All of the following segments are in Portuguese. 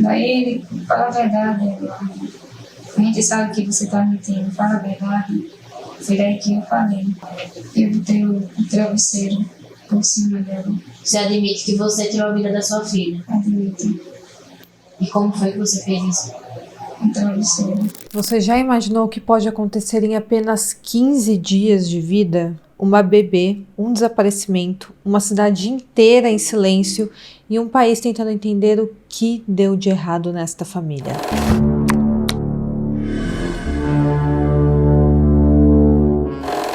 Daí ele fala a verdade, Eduardo. A gente sabe que você tá mentindo, fala a verdade. Foi daí que eu falei. Eu botei o travesseiro por cima dela. Você admite que você tirou a vida da sua filha? Admito. E como foi que você fez isso? O travesseiro. Você já imaginou o que pode acontecer em apenas 15 dias de vida? Uma bebê, um desaparecimento, uma cidade inteira em silêncio e um país tentando entender o que deu de errado nesta família.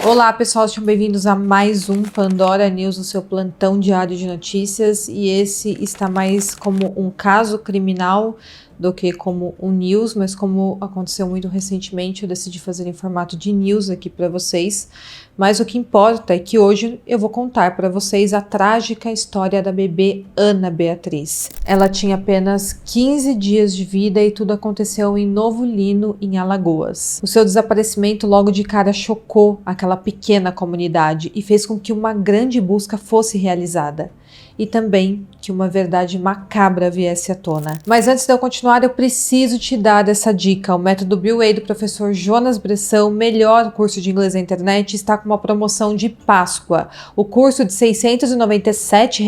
Olá pessoal, sejam bem-vindos a mais um Pandora News, o seu plantão diário de notícias, e esse está mais como um caso criminal do que como um news, mas como aconteceu muito recentemente, eu decidi fazer em formato de news aqui para vocês. Mas o que importa é que hoje eu vou contar para vocês a trágica história da bebê Ana Beatriz. Ela tinha apenas 15 dias de vida e tudo aconteceu em Novo Lino, em Alagoas. O seu desaparecimento logo de cara chocou aquela pequena comunidade e fez com que uma grande busca fosse realizada. E também que uma verdade macabra viesse à tona. Mas antes de eu continuar, eu preciso te dar essa dica. O método Bill do professor Jonas Bressan, o melhor curso de inglês na internet, está com uma promoção de Páscoa. O curso de R$ 697,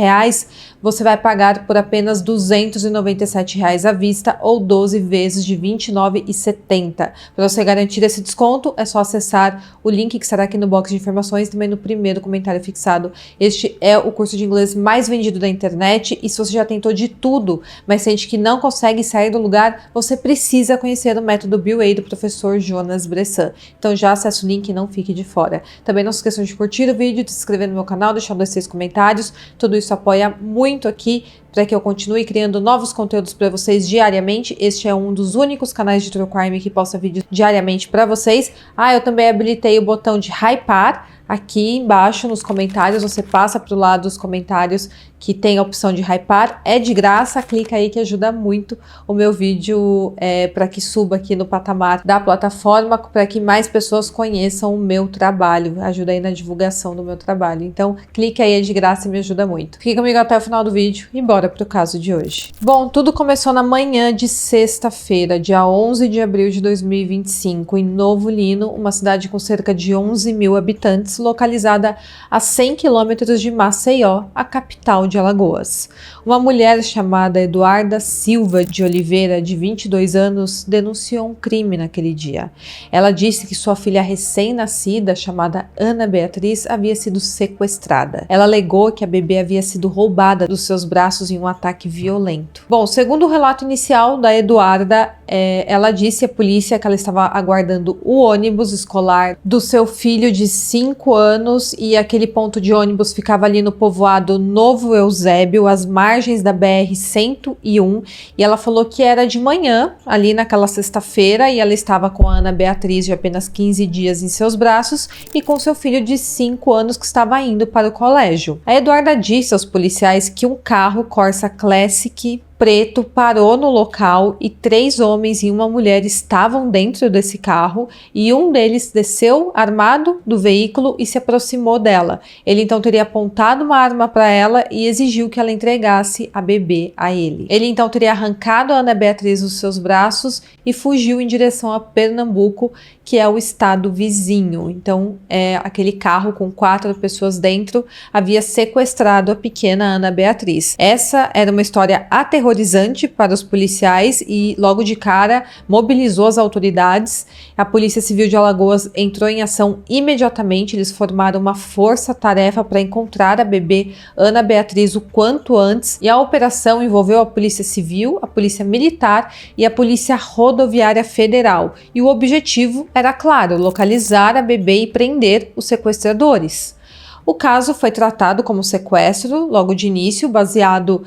você vai pagar por apenas R$ 297 à vista ou 12 vezes de R$ 29,70. Para você garantir esse desconto, é só acessar o link que estará aqui no box de informações, também no primeiro comentário fixado. Este é o curso de inglês mais vendido da internet, e se você já tentou de tudo, mas sente que não consegue sair do lugar, você precisa conhecer o método Bill do professor Jonas Bressan. Então já acessa o link e não fique de fora. Também não se esqueçam de curtir o vídeo, de se inscrever no meu canal, deixar 6 comentários. Tudo isso apoia muito aqui para que eu continue criando novos conteúdos para vocês diariamente. Este é um dos únicos canais de True Crime que posta vídeos diariamente para vocês. Eu também habilitei o botão de hypar. Aqui embaixo nos comentários, você passa para o lado dos comentários que tem a opção de hypar, é de graça, clica aí que ajuda muito o meu vídeo para que suba aqui no patamar da plataforma, para que mais pessoas conheçam o meu trabalho, ajuda aí na divulgação do meu trabalho. Então clica aí, é de graça e me ajuda muito. Fique comigo até o final do vídeo e bora pro caso de hoje. Bom, tudo começou na manhã de sexta-feira, dia 11 de abril de 2025, em Novo Lino, uma cidade com cerca de 11 mil habitantes, localizada a 100 quilômetros de Maceió, a capital de Alagoas. Uma mulher chamada Eduarda Silva de Oliveira, de 22 anos, denunciou um crime naquele dia. Ela disse que sua filha recém-nascida, chamada Ana Beatriz, havia sido sequestrada. Ela alegou que a bebê havia sido roubada dos seus braços em um ataque violento. Bom, segundo o relato inicial da Eduarda, ela disse à polícia que ela estava aguardando o ônibus escolar do seu filho de 5 anos e aquele ponto de ônibus ficava ali no povoado Novo Eusébio, às margens da BR-101, e ela falou que era de manhã, ali naquela sexta-feira, e ela estava com a Ana Beatriz de apenas 15 dias em seus braços e com seu filho de 5 anos que estava indo para o colégio. A Eduarda disse aos policiais que um carro Corsa Classic preto parou no local e 3 homens e uma mulher estavam dentro desse carro e um deles desceu armado do veículo e se aproximou dela. Ele então teria apontado uma arma para ela e exigiu que ela entregasse a bebê a ele. Ele então teria arrancado a Ana Beatriz dos seus braços e fugiu em direção a Pernambuco, que é o estado vizinho. Então, aquele carro com 4 pessoas dentro havia sequestrado a pequena Ana Beatriz. Essa era uma história aterrorizante para os policiais e logo de cara mobilizou as autoridades. A Polícia Civil de Alagoas entrou em ação imediatamente. Eles formaram uma força-tarefa para encontrar a bebê Ana Beatriz o quanto antes, e a operação envolveu a Polícia Civil, a Polícia Militar e a Polícia Rodoviária Federal. E o objetivo era, claro, localizar a bebê e prender os sequestradores. O caso foi tratado como sequestro logo de início, baseado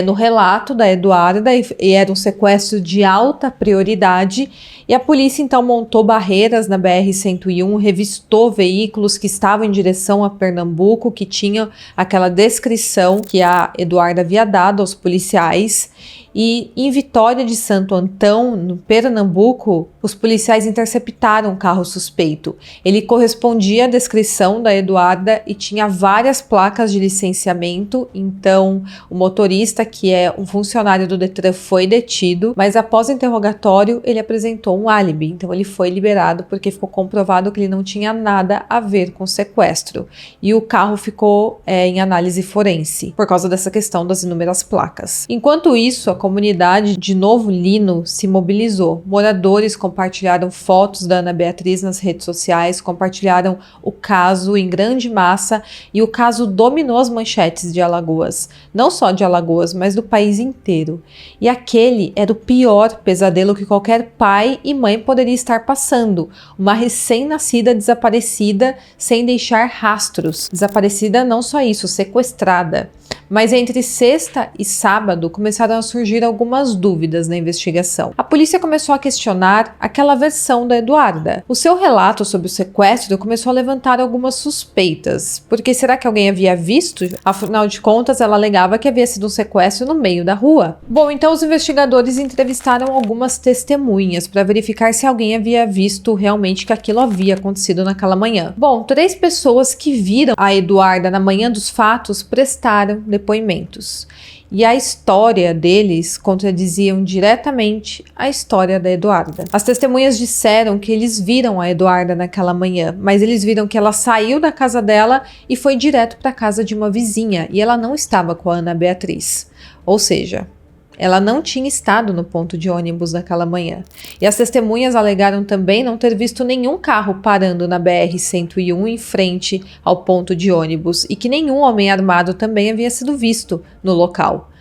no relato da Eduarda, e era um sequestro de alta prioridade. E a polícia então montou barreiras na BR-101, revistou veículos que estavam em direção a Pernambuco, que tinham aquela descrição que a Eduarda havia dado aos policiais. E em Vitória de Santo Antão, no Pernambuco, os policiais interceptaram um carro suspeito. Ele correspondia à descrição da Eduarda e tinha várias placas de licenciamento, então o motorista, que é um funcionário do Detran, foi detido, mas após o interrogatório ele apresentou um álibi, então ele foi liberado porque ficou comprovado que ele não tinha nada a ver com o sequestro. E o carro ficou em análise forense, por causa dessa questão das inúmeras placas. Enquanto isso, a comunidade de Novo Lino se mobilizou. Moradores compartilharam fotos da Ana Beatriz nas redes sociais, compartilharam o caso em grande massa e o caso dominou as manchetes de Alagoas. Não só de Alagoas, mas do país inteiro. E aquele era o pior pesadelo que qualquer pai e mãe poderia estar passando. Uma recém-nascida desaparecida sem deixar rastros. Desaparecida não só isso, sequestrada. Mas entre sexta e sábado começaram a surgir algumas dúvidas na investigação. A polícia começou a questionar aquela versão da Eduarda. O seu relato sobre o sequestro começou a levantar algumas suspeitas. Porque será que alguém havia visto? Afinal de contas, ela alegava que havia sido um sequestro no meio da rua. Bom, então os investigadores entrevistaram algumas testemunhas para verificar se alguém havia visto realmente que aquilo havia acontecido naquela manhã. Bom, 3 pessoas que viram a Eduarda na manhã dos fatos prestaram depoimentos. E a história deles contradiziam diretamente a história da Eduarda. As testemunhas disseram que eles viram a Eduarda naquela manhã, mas eles viram que ela saiu da casa dela e foi direto para a casa de uma vizinha, e ela não estava com a Ana Beatriz. Ou seja, ela não tinha estado no ponto de ônibus naquela manhã. E as testemunhas alegaram também não ter visto nenhum carro parando na BR-101 em frente ao ponto de ônibus e que nenhum homem armado também havia sido visto no local.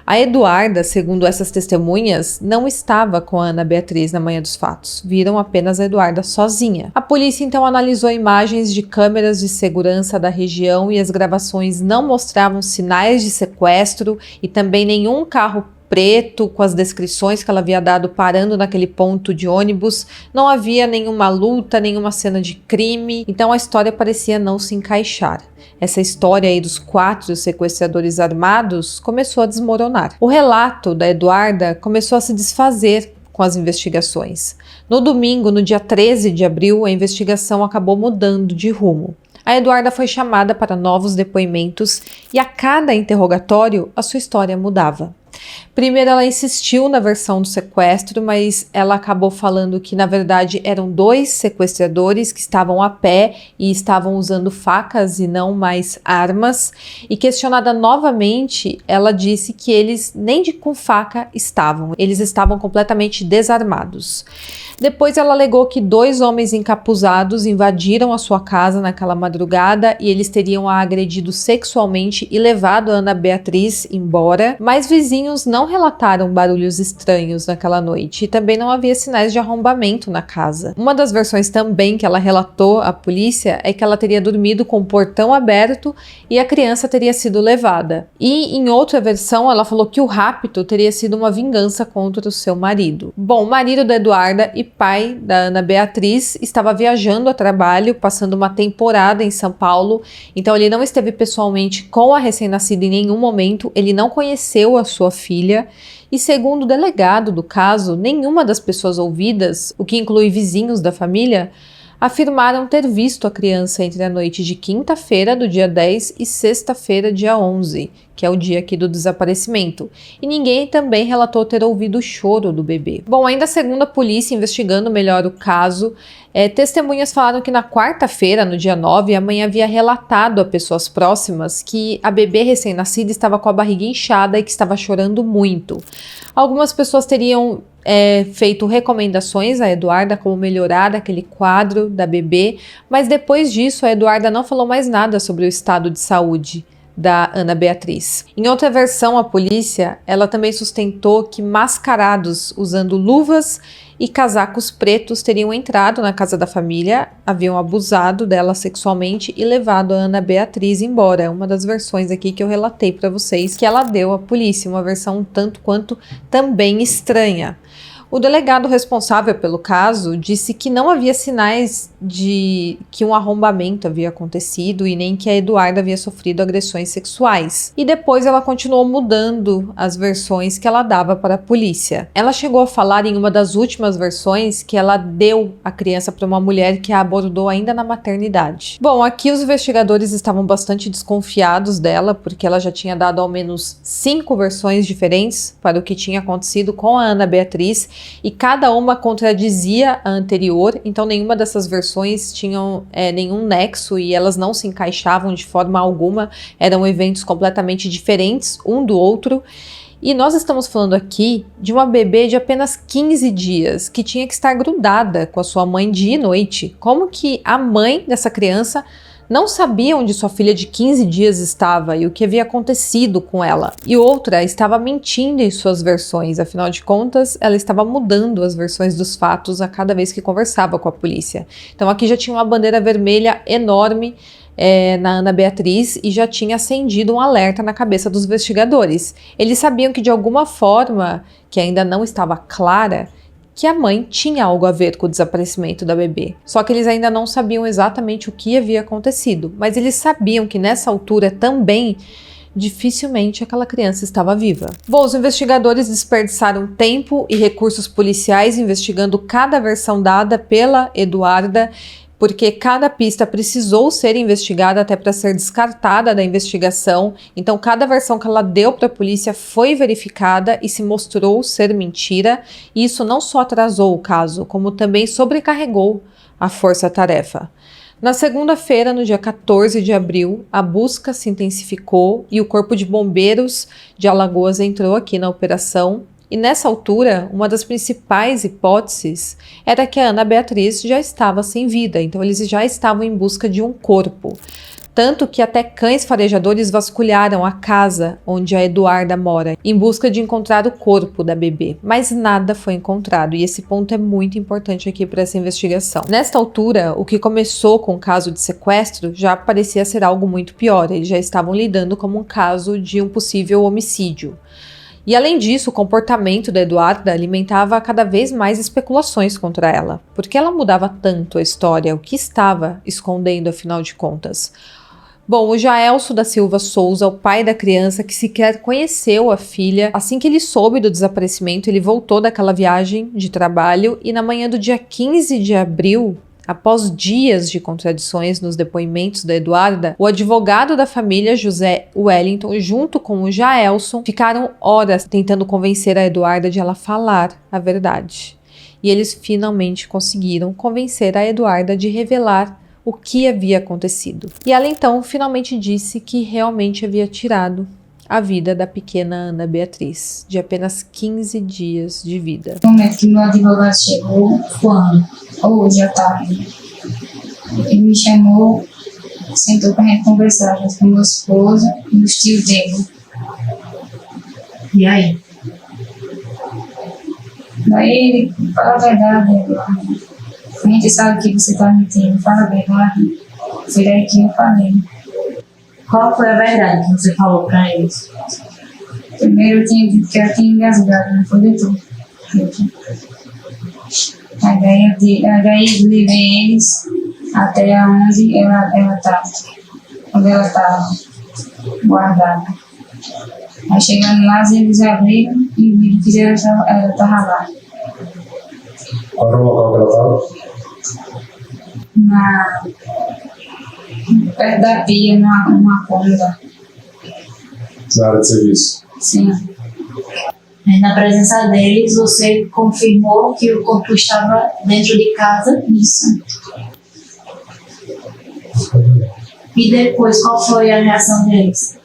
A Eduarda, segundo essas testemunhas, não estava com a Ana Beatriz na manhã dos fatos. Viram apenas a Eduarda sozinha. A polícia então analisou imagens de câmeras de segurança da região e as gravações não mostravam sinais de sequestro e também nenhum carro preto com as descrições que ela havia dado parando naquele ponto de ônibus. Não havia nenhuma luta, nenhuma cena de crime, então a história parecia não se encaixar. Essa história aí dos 4 sequestradores armados começou a desmoronar. O relato da Eduarda começou a se desfazer com as investigações. No domingo, no dia 13 de abril, a investigação acabou mudando de rumo. A Eduarda foi chamada para novos depoimentos e a cada interrogatório a sua história mudava. Primeiro ela insistiu na versão do sequestro, mas ela acabou falando que na verdade eram 2 sequestradores que estavam a pé e estavam usando facas e não mais armas. E questionada novamente, ela disse que eles nem com faca estavam, eles estavam completamente desarmados. Depois ela alegou que 2 homens encapuzados invadiram a sua casa naquela madrugada e eles teriam a agredido sexualmente e levado a Ana Beatriz embora, mas vizinhos não relataram barulhos estranhos naquela noite e também não havia sinais de arrombamento na casa. Uma das versões também que ela relatou à polícia é que ela teria dormido com o portão aberto e a criança teria sido levada. E em outra versão ela falou que o rapto teria sido uma vingança contra o seu marido. Bom, o marido da Eduarda e pai da Ana Beatriz estava viajando a trabalho, passando uma temporada em São Paulo, então ele não esteve pessoalmente com a recém-nascida em nenhum momento, ele não conheceu a sua filha e, segundo o delegado do caso, nenhuma das pessoas ouvidas, o que inclui vizinhos da família, afirmaram ter visto a criança entre a noite de quinta-feira do dia 10 e sexta-feira dia 11, que é o dia aqui do desaparecimento, e ninguém também relatou ter ouvido o choro do bebê. Bom, ainda segundo a polícia, investigando melhor o caso, testemunhas falaram que na quarta-feira, no dia 9, a mãe havia relatado a pessoas próximas que a bebê recém-nascida estava com a barriga inchada e que estava chorando muito. Algumas pessoas teriam feito recomendações a Eduarda como melhorar aquele quadro da bebê, mas depois disso a Eduarda não falou mais nada sobre o estado de saúde da Ana Beatriz. Em outra versão, a polícia, ela também sustentou que mascarados usando luvas e casacos pretos teriam entrado na casa da família, haviam abusado dela sexualmente e levado a Ana Beatriz embora. É uma das versões aqui que eu relatei para vocês que ela deu à polícia, uma versão um tanto quanto também estranha. O delegado responsável pelo caso disse que não havia sinais de que um arrombamento havia acontecido e nem que a Eduarda havia sofrido agressões sexuais. E depois ela continuou mudando as versões que ela dava para a polícia. Ela chegou a falar em uma das últimas versões que ela deu a criança para uma mulher que a abordou ainda na maternidade. Bom, aqui os investigadores estavam bastante desconfiados dela, porque ela já tinha dado ao menos 5 versões diferentes para o que tinha acontecido com a Ana Beatriz, e cada uma contradizia a anterior, então nenhuma dessas versões tinham nenhum nexo e elas não se encaixavam de forma alguma, eram eventos completamente diferentes um do outro. E nós estamos falando aqui de uma bebê de apenas 15 dias, que tinha que estar grudada com a sua mãe dia e noite. Como que a mãe dessa criança não sabia onde sua filha de 15 dias estava e o que havia acontecido com ela? E outra, estava mentindo em suas versões, afinal de contas, ela estava mudando as versões dos fatos a cada vez que conversava com a polícia. Então aqui já tinha uma bandeira vermelha enorme na Ana Beatriz e já tinha acendido um alerta na cabeça dos investigadores. Eles sabiam que de alguma forma, que ainda não estava clara, que a mãe tinha algo a ver com o desaparecimento da bebê. Só que eles ainda não sabiam exatamente o que havia acontecido, mas eles sabiam que nessa altura também dificilmente aquela criança estava viva. Bom, os investigadores desperdiçaram tempo e recursos policiais investigando cada versão dada pela Eduarda, porque cada pista precisou ser investigada até para ser descartada da investigação. Então, cada versão que ela deu para a polícia foi verificada e se mostrou ser mentira. E isso não só atrasou o caso, como também sobrecarregou a força-tarefa. Na segunda-feira, no dia 14 de abril, a busca se intensificou e o Corpo de Bombeiros de Alagoas entrou aqui na operação. E nessa altura, uma das principais hipóteses era que a Ana Beatriz já estava sem vida, então eles já estavam em busca de um corpo. Tanto que até cães farejadores vasculharam a casa onde a Eduarda mora, em busca de encontrar o corpo da bebê. Mas nada foi encontrado, e esse ponto é muito importante aqui para essa investigação. Nesta altura, o que começou com o caso de sequestro já parecia ser algo muito pior, eles já estavam lidando como um caso de um possível homicídio. E além disso, o comportamento da Eduarda alimentava cada vez mais especulações contra ela. Por que ela mudava tanto a história? O que estava escondendo, afinal de contas? Bom, o Jaelso da Silva Souza, o pai da criança, que sequer conheceu a filha, assim que ele soube do desaparecimento, ele voltou daquela viagem de trabalho e na manhã do dia 15 de abril, após dias de contradições nos depoimentos da Eduarda, o advogado da família, José Wellington, junto com o Jaelson, ficaram horas tentando convencer a Eduarda de ela falar a verdade. E eles finalmente conseguiram convencer a Eduarda de revelar o que havia acontecido. E ela então finalmente disse que realmente havia tirado a vida da pequena Ana Beatriz, de apenas 15 dias de vida. No momento que meu advogado chegou, Quando? hoje à tarde, ele me chamou, sentou pra gente conversar junto com meu esposo e os tios dele. E aí? Daí ele fala a verdade, Eduardo. A gente sabe que você tá mentindo, fala a verdade. Foi daí que eu falei. Qual foi a verdade que você falou pra eles? Primeiro eu tinha dito que ela tinha engasgado, não foi doutor? Aí daí eu levei eles até onde ela estava, onde ela estava guardada. Aí chegando lá, eles abriram e viram que ela estava lá. Qual era o local que ela estava? Perto da pia, numa cômoda. Na área de serviço. Sim. Na presença deles, você confirmou que o corpo estava dentro de casa? Isso. E depois, qual foi a reação deles?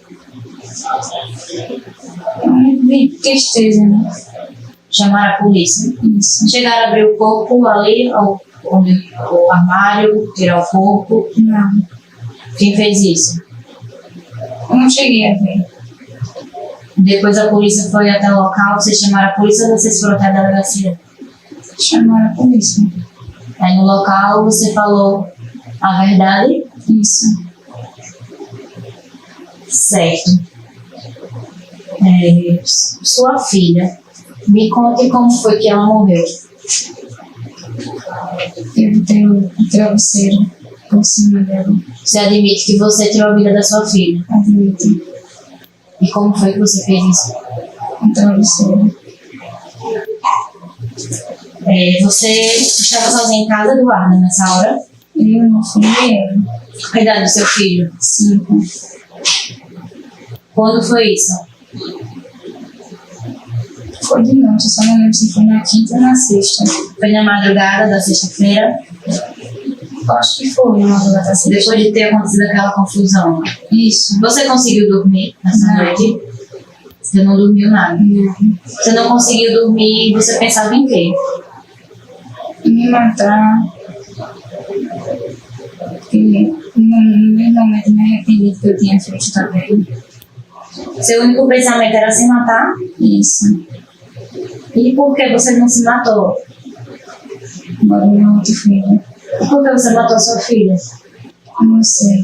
De tristeza, né? Chamaram a polícia? Isso. Chegaram a abrir o corpo ali, o armário, tirar o corpo? Não. Quem fez isso? Eu não cheguei a ver. Depois a polícia foi até o local, vocês chamaram a polícia ou vocês foram até a delegacia? Chamaram a polícia. Aí no local você falou a verdade? Isso. Certo. Sua filha Me conte como foi que ela morreu. Eu botei o travesseiro por cima dela. Você admite que você tirou a vida da sua filha. Admito. E como foi que você fez isso? O travesseiro. Você estava sozinha em casa, Eduarda, nessa hora? Eu não fui ela. A idade do seu filho? 5. Quando foi isso? Foi de noite, eu só não lembro se foi na quinta ou na sexta. Foi na madrugada da sexta-feira, Acho que foi na madrugada da sexta. depois de ter acontecido aquela confusão. Isso. Você conseguiu dormir nessa Não. noite? Você não dormiu nada. Não. Você não conseguiu dormir, você pensava em quê? Me matar. Porque no mesmo momento me arrependi do que eu tinha feito também. Seu único pensamento era se matar? Isso. E por que você não se matou? Agora meu outro filho. E por que você matou sua filha? Não sei.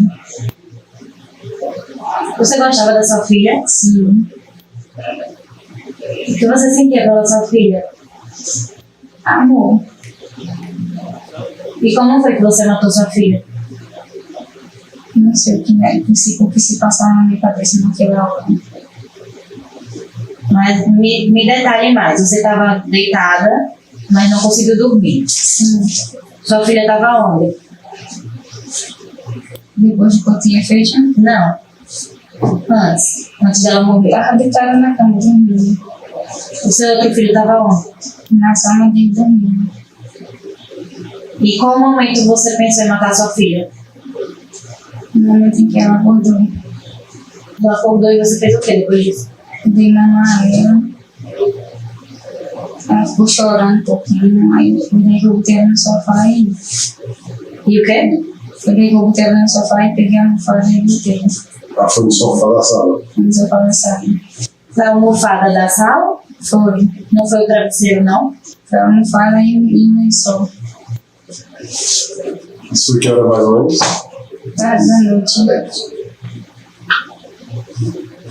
Você gostava da sua filha? Sim. O que você sentia pela sua filha? Amor. E como foi que você matou sua filha? Não sei o que se passava na minha cabeça naquela hora. Mas me detalhe mais. Você estava deitada, mas não conseguiu dormir. Sim. Sua filha estava onde? Depois de que eu tinha feito, Não. Antes dela morrer. estava deitada na cama dormindo. O seu outro filho estava onde? Na sala dele dormindo. E qual momento você pensou em matar sua filha? No momento em que ela acordou, Ela acordou e você fez o que depois disso? dei mamar ela. Ela ficou chorando um pouquinho. Aí eu fui daí que eu botei ela no sofá e E o quê? foi daí que eu botei ela no sofá e peguei a almofada e botei Ela foi no sofá da sala. no sofá da sala. Foi a almofada da sala? Foi. Não foi o travesseiro, não? Foi a almofada e o lençol. Isso que era mais ou menos? Tarde da noite.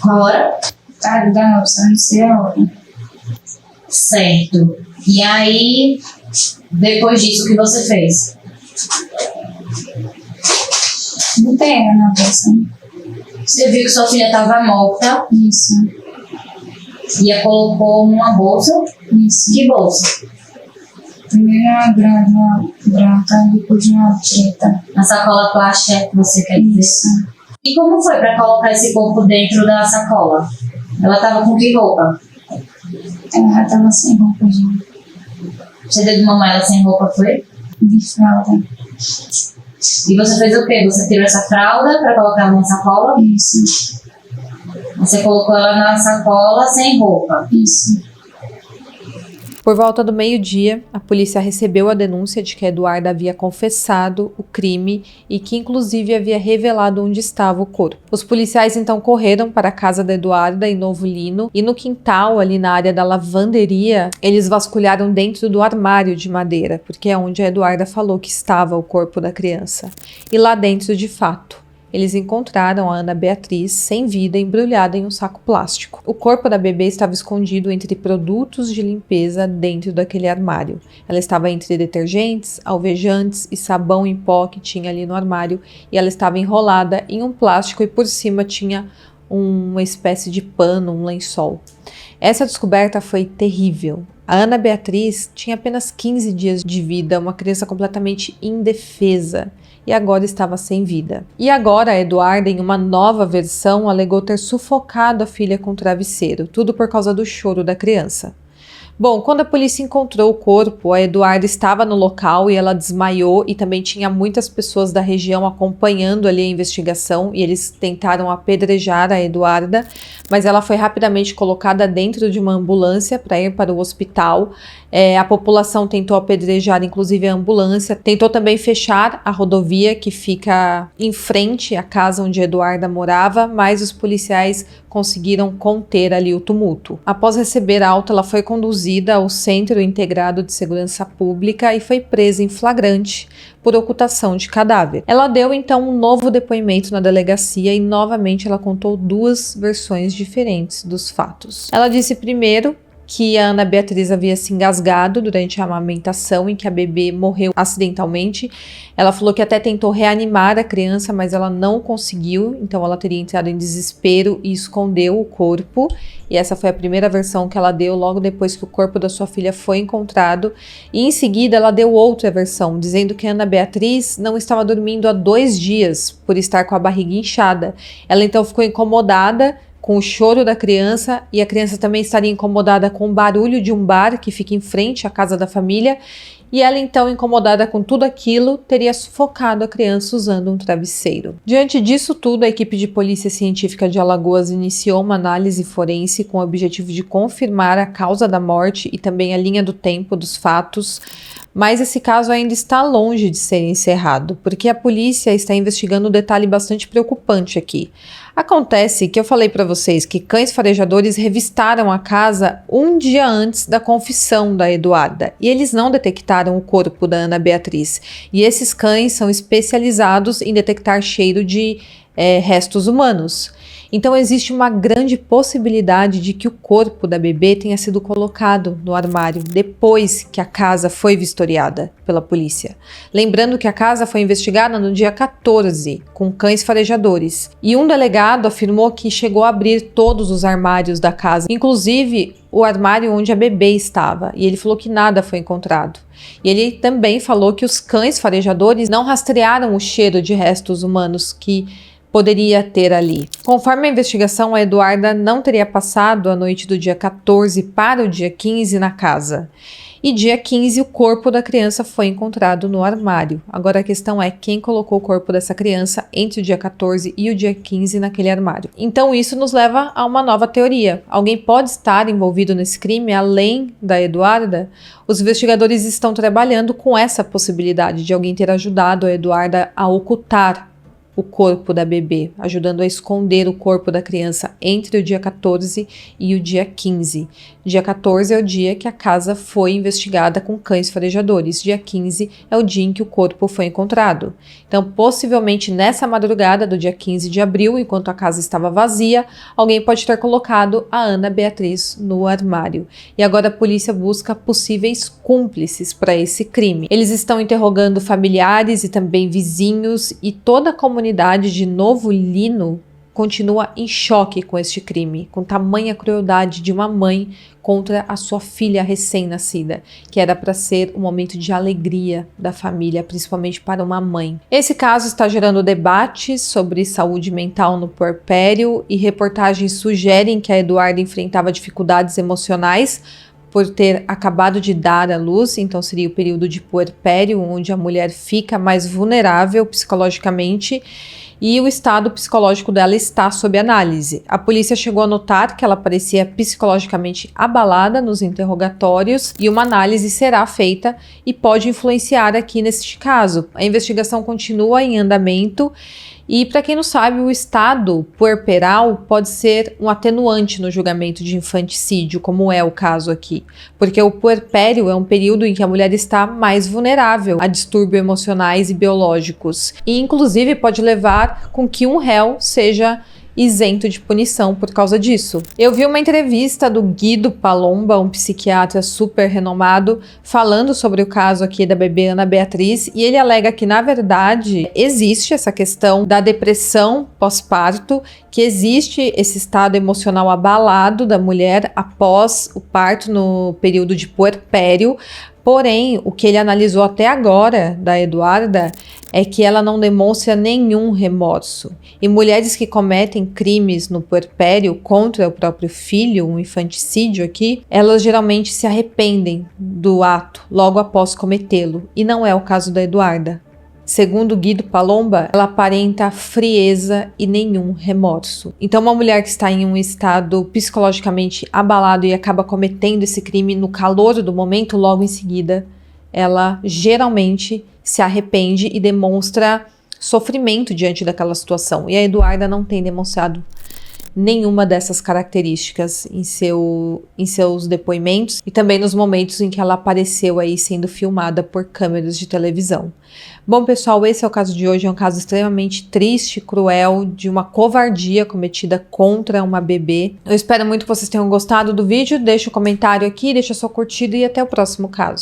Qual hora? Tarde da noite, só não sei a hora. Certo. E aí, depois disso, o que você fez? Botei ela na bolsa. Você viu que sua filha estava morta Isso. e a colocou numa bolsa? Isso. Que bolsa? Primeiro uma branca, depois uma preta. Na sacola plástica, que você quer dizer? Isso. E como foi para colocar esse corpo dentro da sacola? Ela estava com que roupa? Ela já estava sem roupa já. Você deu de mamar ela sem roupa, foi? De fralda. E você fez o quê? Você tirou essa fralda para colocar ela na sacola? Isso. Você colocou ela na sacola sem roupa. Isso. Por volta do meio-dia, a polícia recebeu a denúncia de que Eduarda havia confessado o crime e que inclusive havia revelado onde estava o corpo. Os policiais então correram para a casa da Eduarda em Novo Lino e no quintal, ali na área da lavanderia, eles vasculharam dentro do armário de madeira, porque é onde a Eduarda falou que estava o corpo da criança. E lá dentro, de fato, eles encontraram a Ana Beatriz sem vida, embrulhada em um saco plástico. O corpo da bebê estava escondido entre produtos de limpeza dentro daquele armário. Ela estava entre detergentes, alvejantes e sabão em pó que tinha ali no armário, e ela estava enrolada em um plástico e por cima tinha uma espécie de pano, um lençol. Essa descoberta foi terrível. A Ana Beatriz tinha apenas 15 dias de vida, uma criança completamente indefesa, e agora estava sem vida. E agora a Eduarda, em uma nova versão, alegou ter sufocado a filha com o travesseiro, tudo por causa do choro da criança. Bom, quando a polícia encontrou o corpo, a Eduarda estava no local e ela desmaiou, e também tinha muitas pessoas da região acompanhando ali a investigação, e eles tentaram apedrejar a Eduarda, mas ela foi rapidamente colocada dentro de uma ambulância para ir para o hospital. A população tentou apedrejar inclusive a ambulância, tentou também fechar a rodovia que fica em frente à casa onde a Eduarda morava, mas os policiais conseguiram conter ali o tumulto. Após receber alta, ela foi conduzida ao Centro Integrado de Segurança Pública e foi presa em flagrante por ocultação de cadáver. Ela deu então um novo depoimento na delegacia e novamente ela contou duas versões diferentes dos fatos. Ela disse primeiro que a Ana Beatriz havia se engasgado durante a amamentação, em que a bebê morreu acidentalmente. Ela falou que até tentou reanimar a criança, mas ela não conseguiu, então ela teria entrado em desespero e escondeu o corpo. E essa foi a primeira versão que ela deu logo depois que o corpo da sua filha foi encontrado. E em seguida ela deu outra versão, dizendo que a Ana Beatriz não estava dormindo há 2 dias por estar com a barriga inchada. Ela então ficou incomodada com o choro da criança, e a criança também estaria incomodada com o barulho de um bar que fica em frente à casa da família, e ela então, incomodada com tudo aquilo, teria sufocado a criança usando um travesseiro. Diante disso tudo, a equipe de polícia científica de Alagoas iniciou uma análise forense com o objetivo de confirmar a causa da morte e também a linha do tempo dos fatos, mas esse caso ainda está longe de ser encerrado, porque a polícia está investigando um detalhe bastante preocupante aqui. Acontece que eu falei para vocês que cães farejadores revistaram a casa um dia antes da confissão da Eduarda, e eles não detectaram o corpo da Ana Beatriz. E esses cães são especializados em detectar cheiro de restos humanos. Então existe uma grande possibilidade de que o corpo da bebê tenha sido colocado no armário depois que a casa foi vistoriada pela polícia. Lembrando que a casa foi investigada no dia 14, com cães farejadores. E um delegado afirmou que chegou a abrir todos os armários da casa, inclusive o armário onde a bebê estava. E ele falou que nada foi encontrado. E ele também falou que os cães farejadores não rastrearam o cheiro de restos humanos que poderia ter ali. Conforme a investigação, a Eduarda não teria passado a noite do dia 14 para o dia 15 na casa. E dia 15 o corpo da criança foi encontrado no armário. Agora a questão é quem colocou o corpo dessa criança entre o dia 14 e o dia 15 naquele armário. Então isso nos leva a uma nova teoria. Alguém pode estar envolvido nesse crime além da Eduarda? Os investigadores estão trabalhando com essa possibilidade de alguém ter ajudado a Eduarda a ocultar o corpo da bebê, ajudando a esconder o corpo da criança entre o dia 14 e o dia 15. Dia 14 é o dia que a casa foi investigada com cães farejadores. Dia 15 é o dia em que o corpo foi encontrado. Então, possivelmente nessa madrugada do dia 15 de abril, enquanto a casa estava vazia, alguém pode ter colocado a Ana Beatriz no armário. E agora a polícia busca possíveis cúmplices para esse crime. Eles estão interrogando familiares e também vizinhos, e toda a comunidade de Novo Lino continua em choque com este crime, com tamanha crueldade de uma mãe contra a sua filha recém-nascida, que era para ser um momento de alegria da família, principalmente para uma mãe. Esse caso está gerando debates sobre saúde mental no puerpério, e reportagens sugerem que a Eduarda enfrentava dificuldades emocionais por ter acabado de dar à luz, então seria o período de puerpério, onde a mulher fica mais vulnerável psicologicamente, e o estado psicológico dela está sob análise. A polícia chegou a notar que ela parecia psicologicamente abalada nos interrogatórios, e uma análise será feita e pode influenciar aqui neste caso. A investigação continua em andamento. E para quem não sabe, o estado puerperal pode ser um atenuante no julgamento de infanticídio, como é o caso aqui, porque o puerpério é um período em que a mulher está mais vulnerável a distúrbios emocionais e biológicos, e inclusive pode levar com que um réu seja isento de punição por causa disso. Eu vi uma entrevista do Guido Palomba, um psiquiatra super renomado, falando sobre o caso aqui da bebê Ana Beatriz, e ele alega que, na verdade, existe essa questão da depressão pós-parto, que existe esse estado emocional abalado da mulher após o parto no período de puerpério. Porém, o que ele analisou até agora da Eduarda é que ela não demonstra nenhum remorso. E mulheres que cometem crimes no puerpério contra o próprio filho, um infanticídio aqui, elas geralmente se arrependem do ato logo após cometê-lo. E não é o caso da Eduarda. Segundo Guido Palomba, ela aparenta frieza e nenhum remorso. Então, uma mulher que está em um estado psicologicamente abalado e acaba cometendo esse crime no calor do momento, logo em seguida, ela geralmente se arrepende e demonstra sofrimento diante daquela situação. E a Eduarda não tem demonstrado nenhuma dessas características em seus depoimentos, e também nos momentos em que ela apareceu aí sendo filmada por câmeras de televisão. Bom, pessoal, esse é o caso de hoje. É um caso extremamente triste, cruel, de uma covardia cometida contra uma bebê. Eu espero muito que vocês tenham gostado do vídeo. Deixa o comentário aqui, deixa sua curtida e até o próximo caso.